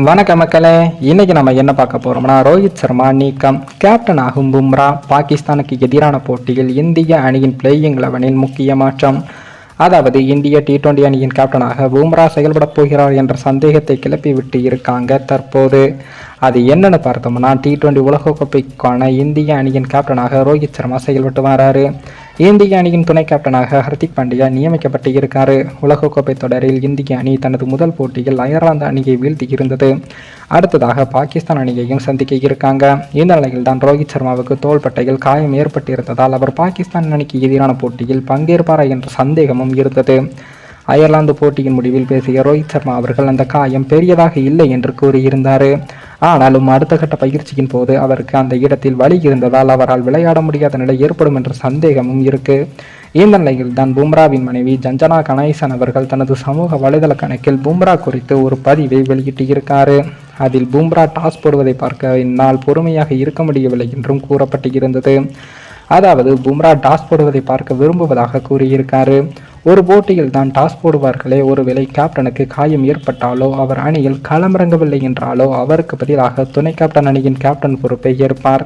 வணக்கம் மக்களே. இன்னைக்கு நம்ம என்ன பார்க்க போறோம்னா, ரோஹித் சர்மா நீக்கம், கேப்டன் ஆகும் பும்ரா, பாகிஸ்தானுக்கு எதிரான போட்டியில் இந்திய அணியின் பிளேயிங் 11 முக்கிய மாற்றம். அதாவது இந்திய T20 அணியின் கேப்டனாக பும்ரா செயல்பட போகிறார் என்ற சந்தேகத்தை கிளப்பிவிட்டு இருக்காங்க தற்போது. அது என்னன்னு பார்த்தோம்னா, T20 உலகக்கோப்பைக்கான இந்திய அணியின் கேப்டனாக ரோஹித் சர்மா செயல்பட்டு வராரு. இந்திய அணியின் துணை கேப்டனாக ஹர்திக் பாண்டியா நியமிக்கப்பட்டு இருக்காரு. உலகக்கோப்பை தொடரில் இந்திய அணி தனது முதல் போட்டியில் அயர்லாந்து அணியை வீழ்த்தி இருந்தது. அடுத்ததாக பாகிஸ்தான் அணியையும் சந்திக்க இருக்காங்க. இந்த நிலையில் தான் ரோஹித் சர்மாவுக்கு தோள்பட்டையில் காயம் ஏற்பட்டிருந்ததால் அவர் பாகிஸ்தான் அணிக்கு எதிரான போட்டியில் பங்கேற்பாரா என்ற சந்தேகமும் இருந்தது. அயர்லாந்து போட்டியின் முடிவில் பேசிய ரோஹித் சர்மா அவர்கள் அந்த காயம் பெரியதாக இல்லை என்று கூறியிருந்தார். ஆனாலும் அடுத்த கட்ட பயிற்சியின் போது அவருக்கு அந்த இடத்தில் வலி இருந்ததால் அவரால் விளையாட முடியாத நிலை ஏற்படும் என்ற சந்தேகமும் இருக்கு. இந்த நிலையில் தான் பும்ராவின் மனைவி ஜஞ்சனா கணேசன் அவர்கள் தனது சமூக வலைதள கணக்கில் பும்ரா குறித்து ஒரு பதிவை வெளியிட்டிருக்காரு. அதில் பும்ரா டாஸ் போடுவதை பார்க்க என்னால் பொறுமையாக இருக்க முடியவில்லை என்றும் கூறப்பட்டு இருந்தது. அதாவது பும்ரா டாஸ் போடுவதை பார்க்க விரும்புவதாக கூறியிருக்காரு. ஒரு போட்டியில் தான் டாஸ் போடுவார்களே, ஒருவேளை கேப்டனுக்கு காயம் ஏற்பட்டாலோ, அவர் அணியில் களமிறங்கவில்லை என்றாலோ அவருக்கு பதிலாக துணை கேப்டன் அணியின் கேப்டன் பொறுப்பை ஏற்பார்.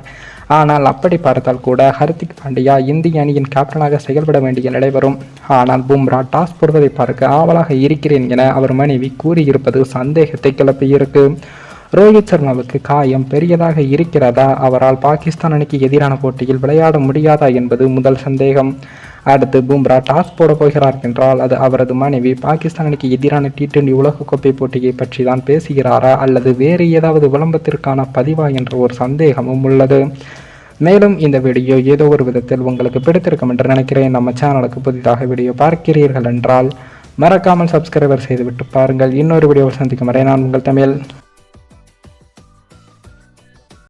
ஆனால் அப்படி பார்த்தால் கூட ஹர்திக் பாண்டியா இந்திய அணியின் கேப்டனாக செயல்பட வேண்டிய நிலை வரும். ஆனால் பும்ரா டாஸ் போடுவதை பார்க்க ஆவலாக இருக்கிறேன் என அவர் மனைவி கூறியிருப்பது சந்தேகத்தை கிளப்பியிருக்கு. ரோஹித் சர்மாவுக்கு காயம் பெரியதாக இருக்கிறதா, அவரால் பாகிஸ்தான் அணிக்கு எதிரான போட்டியில் விளையாட முடியாதா என்பது முதல் சந்தேகம். அடுத்து பும்ரா டாஸ் போட போகிறார் என்றால் அது அவரது மனைவி பாகிஸ்தான் அணிக்கு எதிரான T20 உலகக்கோப்பை போட்டியை பற்றி தான் பேசுகிறாரா அல்லது வேறு ஏதாவது விளம்பரத்திற்கான பதிவா என்ற ஒரு சந்தேகமும் உள்ளது. மேலும் இந்த வீடியோ ஏதோ ஒரு விதத்தில் உங்களுக்கு பிடித்திருக்கும் என்று நினைக்கிறேன். நம்ம சேனலுக்கு புதிதாக வீடியோ பார்க்கிறீர்கள் என்றால் மறக்காமல் சப்ஸ்கிரைபர் செய்துவிட்டு பாருங்கள். இன்னொரு வீடியோவை சந்திக்கும் வரை நான் உங்கள் தமிழ்.